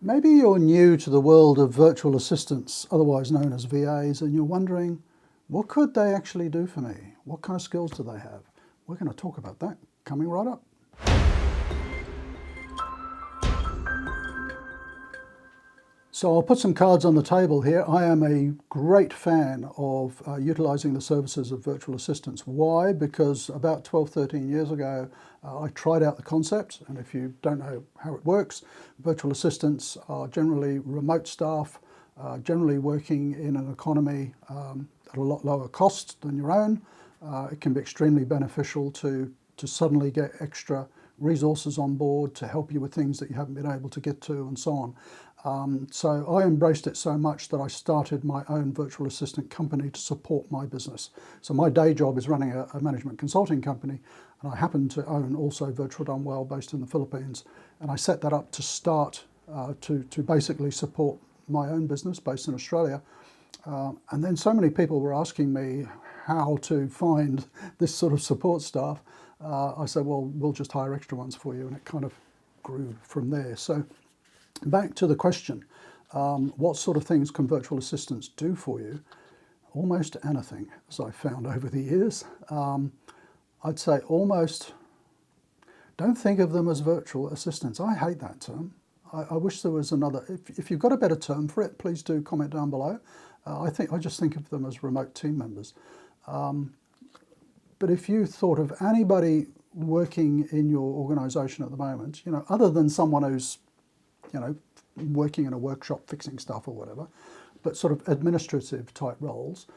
Maybe you're new to the world of virtual assistants, otherwise known as VAs, and you're wondering, what could they actually do for me? What kind of skills do they have? We're going to talk about that coming right up. So I'll put some cards on the table here. I am a great fan of utilising the services of virtual assistants. Why? Because about 12, 13 years ago, I tried out the concept, and if you don't know how it works, virtual assistants are generally remote staff, generally working in an economy at a lot lower cost than your own. It can be extremely beneficial to suddenly get extra resources on board to help you with things that you haven't been able to get to and so on. So I embraced it so much that I started my own virtual assistant company to support my business. So my day job is running a management consulting company, and I happen to own also Virtual Done Well based in the Philippines. And I set that up to start to basically support my own business based in Australia. And then so many people were asking me how to find this sort of support staff. I said, well, we'll just hire extra ones for you, and it kind of grew from there. So back to the question, what sort of things can virtual assistants do for you? Almost anything, as I've found over the years. I'd say almost, don't think of them as virtual assistants. I hate that term. I wish there was another, if you've got a better term for it, please do comment down below. I just think of them as remote team members. But if you thought of anybody working in your organisation at the moment, other than someone who's, working in a workshop fixing stuff or whatever, but sort of administrative type roles,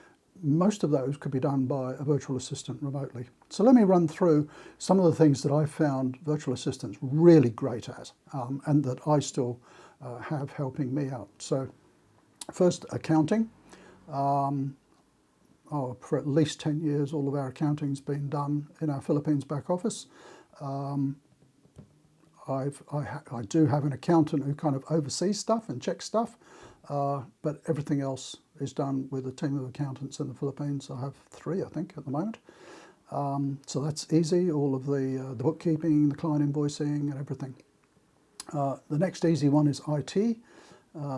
most of those could be done by a virtual assistant remotely. So let me run through some of the things that I've found virtual assistants really great at, and that I still have helping me out. So first, accounting. For at least 10 years, all of our accounting's been done in our Philippines back office. I do have an accountant who kind of oversees stuff and checks stuff, but everything else is done with a team of accountants in the Philippines. I have 3, I think, at the moment. So that's easy, all of the bookkeeping, the client invoicing and everything. The next easy one is IT.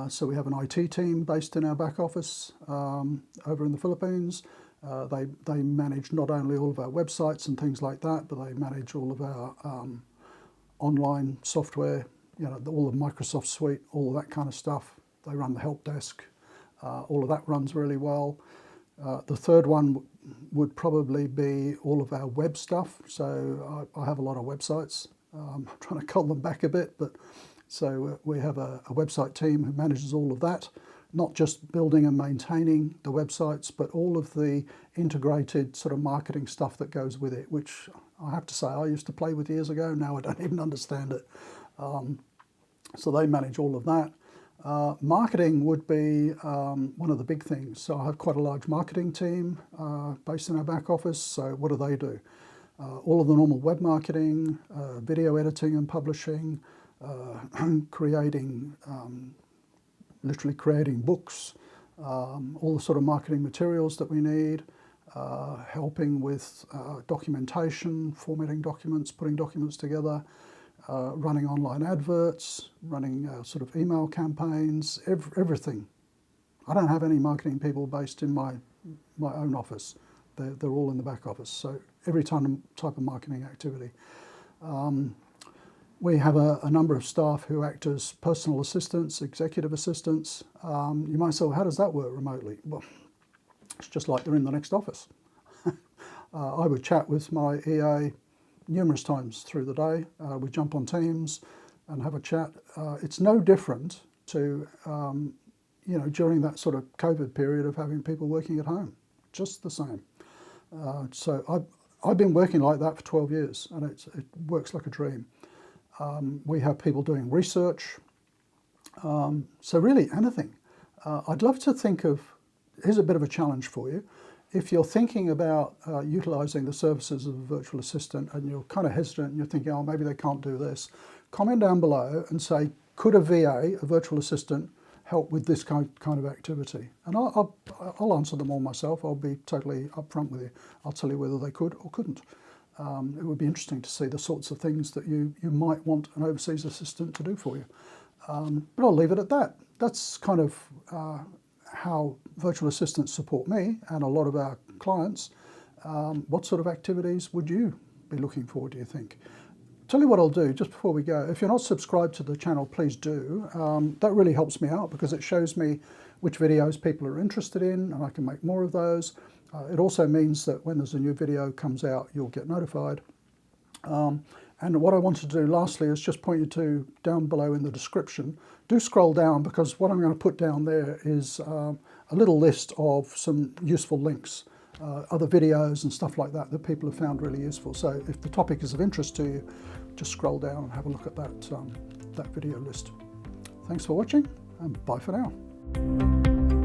So we have an IT team based in our back office over in the Philippines. They manage not only all of our websites and things like that, but they manage all of our online software, all the Microsoft suite, all of that kind of stuff. They run the help desk. All of that runs really well. The third one would probably be all of our web stuff. So I have a lot of websites. I'm trying to cull them back a bit, but so we have a website team who manages all of that, not just building and maintaining the websites, but all of the integrated sort of marketing stuff that goes with it, which I have to say I used to play with years ago. Now I don't even understand it. So they manage all of that. Marketing would be one of the big things. So I have quite a large marketing team based in our back office. So what do? All of the normal web marketing, video editing and publishing, literally creating books, all the sort of marketing materials that we need, helping with documentation, formatting documents, putting documents together, running online adverts, running sort of email campaigns, everything. I don't have any marketing people based in my own office. They're all in the back office. So every type of marketing activity. We have a number of staff who act as personal assistants, executive assistants. You might say, well, how does that work remotely? Well, it's just like they're in the next office. I would chat with my EA numerous times through the day. We jump on Teams and have a chat. It's no different to, during that sort of COVID period of having people working at home, just the same. So I've been working like that for 12 years, and it works like a dream. We have people doing research. So really anything. I'd love to think of, here's a bit of a challenge for you. If you're thinking about utilising the services of a virtual assistant and you're kind of hesitant and you're thinking, oh, maybe they can't do this, comment down below and say, could a VA, a virtual assistant, help with this kind of activity? And I'll answer them all myself. I'll be totally upfront with you. I'll tell you whether they could or couldn't. It would be interesting to see the sorts of things that you might want an overseas assistant to do for you. But I'll leave it at that. That's kind of how virtual assistants support me and a lot of our clients. What sort of activities would you be looking for, do you think? Tell you what I'll do just before we go. If you're not subscribed to the channel, please do. That really helps me out because it shows me which videos people are interested in, and I can make more of those. It also means that when there's a new video comes out, you'll get notified. And what I want to do lastly is just point you to down below in the description. Do scroll down, because what I'm going to put down there is a little list of some useful links, other videos and stuff like that people have found really useful. So if the topic is of interest to you, just scroll down and have a look at that video list. Thanks for watching, and bye for now.